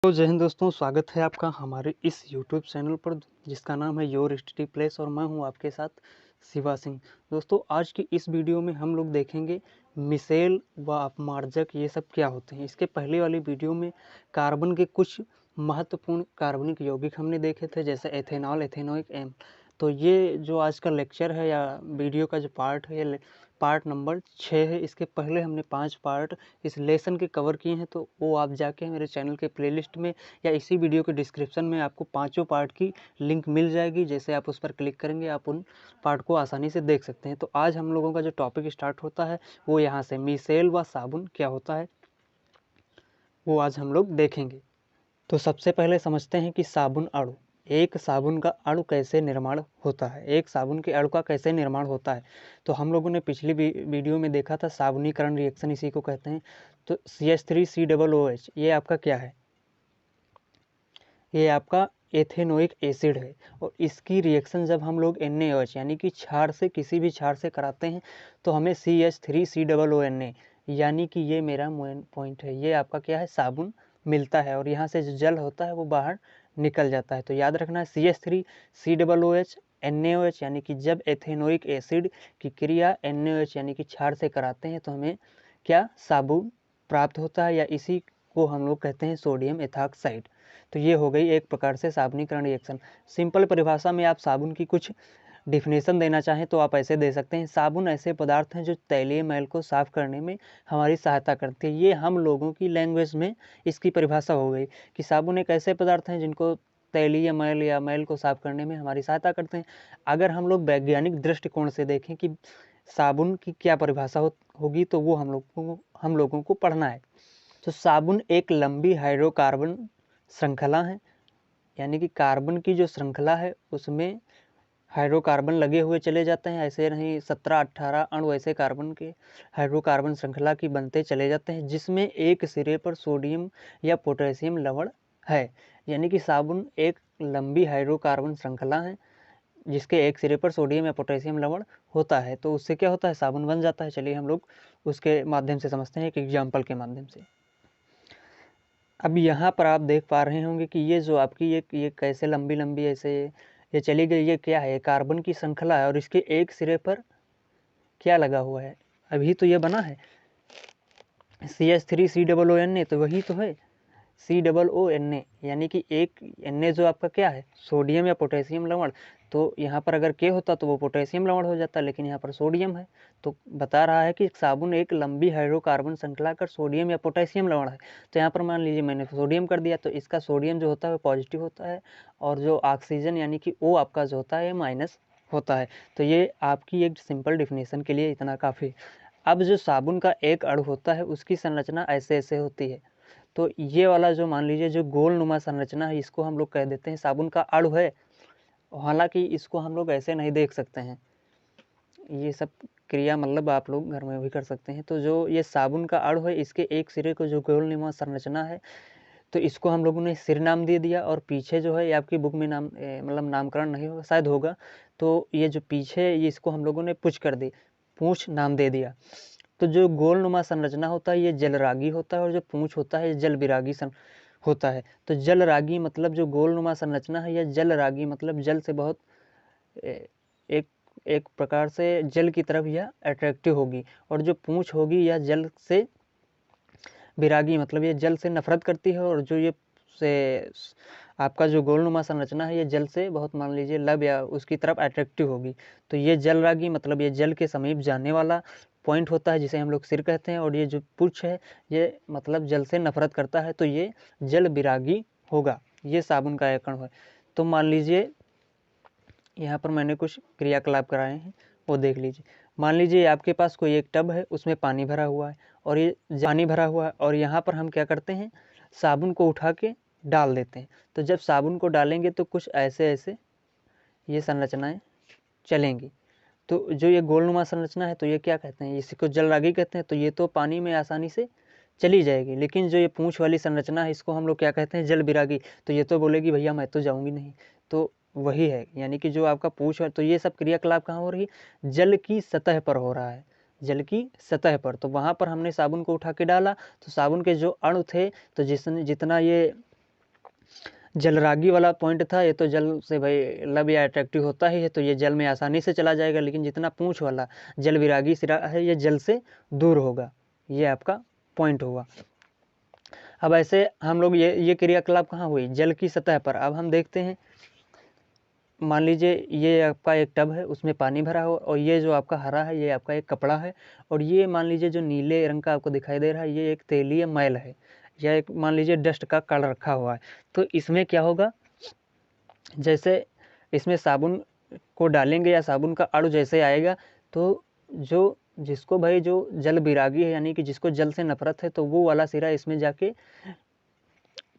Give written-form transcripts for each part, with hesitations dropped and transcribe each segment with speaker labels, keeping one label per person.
Speaker 1: तो जय हिंद दोस्तों, स्वागत है आपका हमारे इस यूट्यूब चैनल पर जिसका नाम है योर स्टडी प्लेस और मैं हूं आपके साथ शिवा सिंह। दोस्तों, आज की इस वीडियो में हम लोग देखेंगे मिसेल व अपमार्जक ये सब क्या होते हैं। इसके पहले वाली वीडियो में कार्बन के कुछ महत्वपूर्ण कार्बनिक यौगिक हमने देखे थे, जैसे एथेनॉल, एथेनोइक एम। तो ये जो आज का लेक्चर है या वीडियो का जो पार्ट है, ये पार्ट नंबर 6 है। इसके पहले हमने 5 पार्ट इस लेसन के कवर किए हैं, तो वो आप जाके मेरे चैनल के प्लेलिस्ट में या इसी वीडियो के डिस्क्रिप्शन में आपको पाँचों पार्ट की लिंक मिल जाएगी। जैसे आप उस पर क्लिक करेंगे, आप उन पार्ट को आसानी से देख सकते हैं। तो आज हम लोगों का जो टॉपिक स्टार्ट होता है वो यहाँ से, मिसेल व साबुन क्या होता है वो आज हम लोग देखेंगे। तो सबसे पहले समझते हैं कि साबुन अणु, एक साबुन का अणु कैसे निर्माण होता है, एक साबुन के अणु का कैसे निर्माण होता है। तो हम लोगों ने पिछली वीडियो में देखा था साबुनीकरण रिएक्शन, इसी को कहते हैं। तो CH3COOH ये आपका क्या है, ये आपका एथेनोइक एसिड है। और इसकी रिएक्शन जब हम लोग NaOH यानी कि क्षार से, किसी भी क्षार से कराते हैं तो हमें CH3COONA यानी कि ये मेरा मेन पॉइंट है, ये आपका क्या है, साबुन मिलता है। और यहाँ से जो जल होता है वो बाहर निकल जाता है। तो याद रखना है CH3COOH NaOH यानी कि जब एथेनोइक एसिड की क्रिया NaOH यानी कि क्षार से कराते हैं तो हमें क्या साबुन प्राप्त होता है, या इसी को हम लोग कहते हैं सोडियम एथॉक्साइड। तो ये हो गई एक प्रकार से साबुनीकरण रिएक्शन। सिंपल परिभाषा में आप साबुन की कुछ डिफिनेशन देना चाहें तो आप ऐसे दे सकते हैं, साबुन ऐसे पदार्थ हैं जो तैलीय मैल को साफ करने में हमारी सहायता करते हैं। ये हम लोगों की लैंग्वेज में इसकी परिभाषा हो गई कि साबुन एक ऐसे पदार्थ हैं जिनको तैलीय मैल या मैल को साफ करने में हमारी सहायता करते हैं। अगर हम लोग वैज्ञानिक दृष्टिकोण से देखें कि साबुन की क्या परिभाषा होगी तो वो हम लोगों को पढ़ना है। तो साबुन एक लंबी हाइड्रोकार्बन श्रृंखला है, यानी कि कार्बन की जो श्रृंखला है उसमें हाइड्रोकार्बन लगे हुए चले जाते हैं। ऐसे नहीं 17-18 अणु ऐसे कार्बन के हाइड्रोकार्बन श्रृंखला की बनते चले जाते हैं, जिसमें एक सिरे पर सोडियम या पोटेशियम लवण है। यानी कि साबुन एक लंबी हाइड्रोकार्बन श्रृंखला है जिसके एक सिरे पर सोडियम या पोटेशियम लवण होता है। तो उससे क्या होता है, साबुन बन जाता है। चलिए हम लोग उसके माध्यम से समझते हैं, एक एग्जाम्पल के माध्यम से। अब यहाँ पर आप देख पा रहे होंगे कि ये जो आपकी ये कैसे लंबी लंबी ऐसे ये चली गई, ये क्या है, कार्बन की श्रृंखला है। और इसके एक सिरे पर क्या लगा हुआ है, अभी तो ये बना है CH3COONA, तो वही तो है COONA, यानी कि एक Na जो आपका क्या है, सोडियम या पोटेशियम लवण। तो यहाँ पर अगर K होता तो वो पोटेशियम लवण हो जाता, लेकिन यहाँ पर सोडियम है। तो बता रहा है कि साबुन एक लंबी हाइड्रोकार्बन श्रृंखला कर सोडियम या पोटेशियम लवण है। तो यहाँ पर मान लीजिए मैंने सोडियम कर दिया, तो इसका सोडियम जो होता है वो पॉजिटिव होता है, और जो ऑक्सीजन यानी कि O आपका जो होता है माइनस होता है। तो ये आपकी एक सिंपल डिफिनेशन के लिए इतना काफ़ी। अब जो साबुन का एक अणु होता है उसकी संरचना ऐसे ऐसे होती है। तो ये वाला जो मान लीजिए जो गोल नुमा संरचना है, इसको हम लोग कह देते हैं साबुन का अणु है। हालांकि इसको हम लोग ऐसे नहीं देख सकते हैं, ये सब क्रिया मतलब आप लोग घर में भी कर सकते हैं। तो जो ये साबुन का अणु है, इसके एक सिरे को जो गोल नुमा संरचना है, तो इसको हम लोगों ने सिर नाम दे दिया। और पीछे जो है ये आपकी बुक में नाम मतलब नामकरण नहीं होगा, शायद होगा। तो ये जो पीछे ये इसको हम लोगों ने पूछ कर दी, पूंछ नाम दे दिया। तो जो गोल नुमा संरचना होता है ये जलरागी होता है, और जो पूंछ होता है जल विरागी होता है। तो जलरागी मतलब जो गोल नुमा संरचना है, या जलरागी मतलब जल से बहुत एक एक प्रकार से जल की तरफ यह अट्रैक्टिव होगी। और जो पूंछ होगी यह जल से विरागी मतलब ये जल से नफरत करती है। और जो ये से आपका जो गोलनुमा संरचना है ये जल से बहुत मान लीजिए लब या उसकी तरफ अट्रैक्टिव होगी। तो ये जलरागी मतलब ये जल के समीप जाने वाला पॉइंट होता है, जिसे हम लोग सिर कहते हैं। और ये जो पुच्छ है ये मतलब जल से नफरत करता है, तो ये जल विरागी होगा। ये साबुन का एक अणु है। तो मान लीजिए यहाँ पर मैंने कुछ क्रियाकलाप कराए हैं, वो देख लीजिए। मान लीजिए आपके पास कोई एक टब है, उसमें पानी भरा हुआ है, और ये पानी भरा हुआ है, और यहाँ पर हम क्या करते हैं, साबुन को उठा के डाल देते हैं। तो जब साबुन को डालेंगे तो कुछ ऐसे ऐसे ये संरचनाएं चलेंगी। तो जो ये गोलनुमा संरचना है, तो ये क्या कहते हैं, इसी को जलरागी कहते हैं। तो ये तो पानी में आसानी से चली जाएगी। लेकिन जो ये पूंछ वाली संरचना है, इसको हम लोग क्या कहते हैं, जल विरागी। तो ये तो बोलेगी भैया मैं तो जाऊंगी नहीं। तो वही है, यानी कि जो आपका पूंछ है, तो ये सब क्रियाकलाप कहाँ हो रही है, जल की सतह पर हो रहा है, जल की सतह पर। तो वहाँ पर हमने साबुन को उठा के डाला, तो साबुन के जो अणु थे, तो जितना ये जलरागी वाला पॉइंट था, ये तो जल से भाई लव या अट्रैक्टिव होता ही है, तो ये जल में आसानी से चला जाएगा। लेकिन जितना पूंछ वाला जल विरागी सिरा है ये जल से दूर होगा, ये आपका पॉइंट हुआ। अब ऐसे हम लोग ये क्रियाकलाप कहाँ हुई, जल की सतह पर। अब हम देखते हैं, मान लीजिए ये आपका एक टब है, उसमें पानी भरा हो, और ये जो आपका हरा है ये आपका एक कपड़ा है, और ये मान लीजिए जो नीले रंग का आपको दिखाई दे रहा है ये एक तेलीय मैल है, या एक मान लीजिए डस्ट का कण रखा हुआ है। तो इसमें क्या होगा, जैसे इसमें साबुन को डालेंगे या साबुन का अणु जैसे आएगा, तो जो जिसको भाई जो जल विरागी है, यानी कि जिसको जल से नफरत है, तो वो वाला सिरा इसमें जाके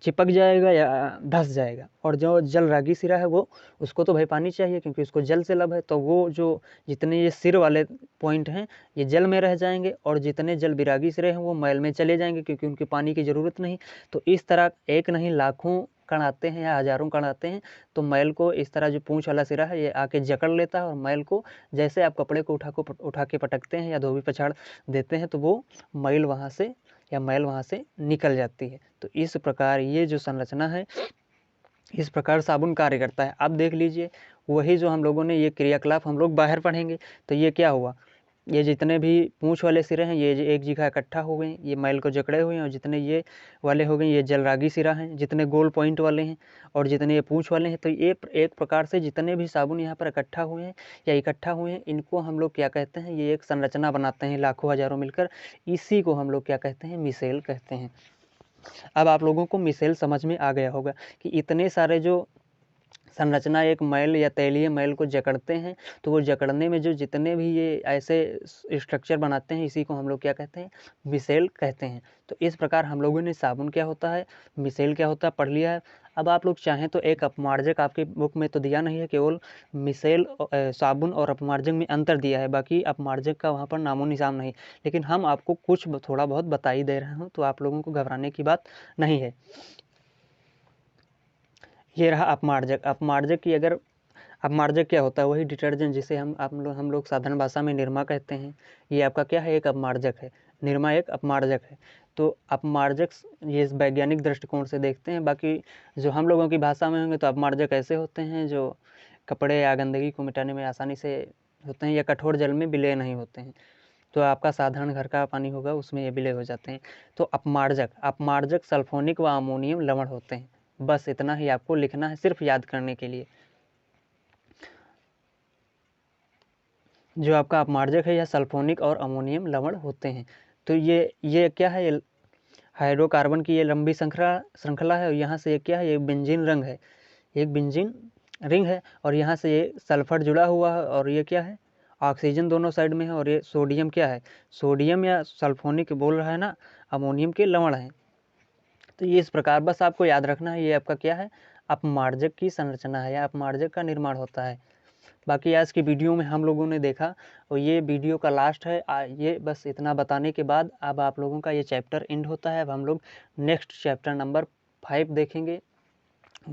Speaker 1: चिपक जाएगा या धंस जाएगा। और जो जल रागी सिरा है वो, उसको तो भाई पानी चाहिए क्योंकि उसको जल से लब है, तो वो जो जितने ये सिर वाले पॉइंट हैं ये जल में रह जाएंगे, और जितने जल विरागी सिरे हैं वो मैल में चले जाएंगे क्योंकि उनकी पानी की ज़रूरत नहीं। तो इस तरह एक नहीं लाखों कण आते हैं या हजारों कण आते हैं, तो मैल को इस तरह जो पूंछ वाला सिरा है ये आके जकड़ लेता है, और मैल को जैसे आप कपड़े को उठा के पटकते हैं या धोबी पछाड़ देते हैं, तो वो मैल वहाँ से या मैल वहाँ से निकल जाती है। तो इस प्रकार ये जो संरचना है, इस प्रकार साबुन कार्य करता है। अब देख लीजिए, वही जो हम लोगों ने ये क्रियाकलाप हम लोग बाहर पढ़ेंगे, तो ये क्या हुआ, ये जितने भी पूंछ वाले सिरे हैं ये एक जगह इकट्ठा हो गए, ये मैल को जकड़े हुए हैं, और जितने ये वाले हो गए ये जलरागी सिरा हैं, जितने गोल पॉइंट वाले हैं, और जितने ये पूंछ वाले हैं। तो ये एक प्रकार से जितने भी साबुन यहाँ पर इकट्ठा हुए हैं या इकट्ठा हुए हैं, इनको हम लोग क्या कहते हैं, ये एक संरचना बनाते हैं लाखों हजारों मिलकर, इसी को हम लोग क्या कहते हैं, मिसेल कहते हैं। अब आप लोगों को मिसेल समझ में आ गया होगा कि इतने सारे जो संरचना एक मैल या तैलीय मैल को जकड़ते हैं, तो वो जकड़ने में जो जितने भी ये ऐसे स्ट्रक्चर बनाते हैं, इसी को हम लोग क्या कहते हैं, मिसेल कहते हैं। तो इस प्रकार हम लोगों ने साबुन क्या होता है, मिसेल क्या होता है पढ़ लिया है। अब आप लोग चाहें तो एक अपमार्जक, आपकी बुक में तो दिया नहीं है, केवल मिसेल साबुन और अपमार्जक में अंतर दिया है, बाकी अपमार्जक का वहाँ पर नामो निशान नहीं। लेकिन हम आपको कुछ थोड़ा बहुत बता ही दे रहे हूँ, तो आप लोगों को घबराने की बात नहीं है। ये रहा अपमार्जक। अपमार्जक की अगर अपमार्जक क्या होता है, वही डिटर्जेंट जिसे हम लोग साधारण भाषा में निरमा कहते हैं, ये आपका क्या है, एक अपमार्जक है। निरमा एक अपमार्जक है। तो अपमार्जक ये वैज्ञानिक दृष्टिकोण से देखते हैं, बाकी जो हम लोगों की भाषा में होंगे तो अपमार्जक ऐसे होते हैं जो कपड़े या गंदगी को मिटाने में आसानी से होते हैं, या कठोर जल में विलय नहीं होते हैं। तो आपका साधारण घर का पानी होगा उसमें ये विलय हो जाते हैं। तो अपमार्जक सल्फोनिक व अमोनियम लवण होते हैं। बस इतना ही आपको लिखना है, सिर्फ याद करने के लिए। जो आपका अपमार्जक है यह सल्फोनिक और अमोनियम लवण होते हैं। तो ये क्या है, ये हाइड्रोकार्बन की ये लंबी श्रृंखला है, और यहाँ से ये क्या है, ये बेंजीन रंग है, एक बेंजीन रिंग है, और यहाँ से ये सल्फर जुड़ा हुआ है, और ये क्या है, ऑक्सीजन दोनों साइड में है, और ये सोडियम क्या है, सोडियम या सल्फोनिक बोल रहा है ना, अमोनियम के लवण है। तो ये इस प्रकार बस आपको याद रखना है, ये आपका क्या है, अपमार्जक की संरचना है या अपमार्जक का निर्माण होता है। बाकी आज की वीडियो में हम लोगों ने देखा, और ये वीडियो का लास्ट है। ये बस इतना बताने के बाद अब आप लोगों का ये चैप्टर एंड होता है। अब हम लोग नेक्स्ट चैप्टर नंबर 5 देखेंगे।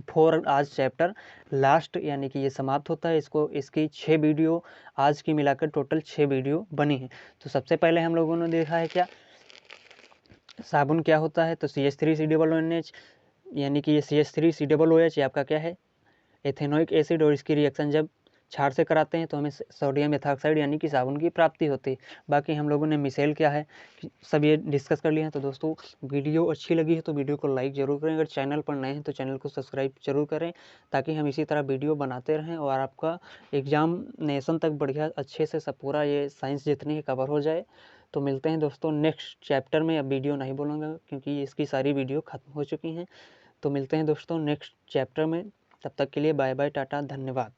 Speaker 1: 4 आज चैप्टर लास्ट, यानी कि ये समाप्त होता है। इसकी 6 वीडियो आज की मिलाकर टोटल 6 वीडियो बनी हैं। तो सबसे पहले हम लोगों ने देखा है क्या, साबुन क्या होता है, तो CH3COONH, यानी कि ये CH3COOH आपका क्या है, एथेनोइक एसिड, और इसकी रिएक्शन जब क्षार से कराते हैं तो हमें सोडियम एथॉक्साइड यानी कि साबुन की प्राप्ति होती है। बाकी हम लोगों ने मिसेल क्या है सब ये डिस्कस कर लिए हैं। तो दोस्तों वीडियो अच्छी लगी है तो वीडियो को लाइक ज़रूर करें, अगर चैनल पर नए हैं तो चैनल को सब्सक्राइब जरूर करें, ताकि हम इसी तरह वीडियो बनाते रहें और आपका एग्जामिनेशन तक बढ़िया अच्छे से सब पूरा ये साइंस जितनी कवर हो जाए। तो मिलते हैं दोस्तों नेक्स्ट चैप्टर में। अब वीडियो नहीं बोलूँगा क्योंकि इसकी सारी वीडियो ख़त्म हो चुकी हैं। तो मिलते हैं दोस्तों नेक्स्ट चैप्टर में, तब तक के लिए बाय बाय, टाटा, धन्यवाद।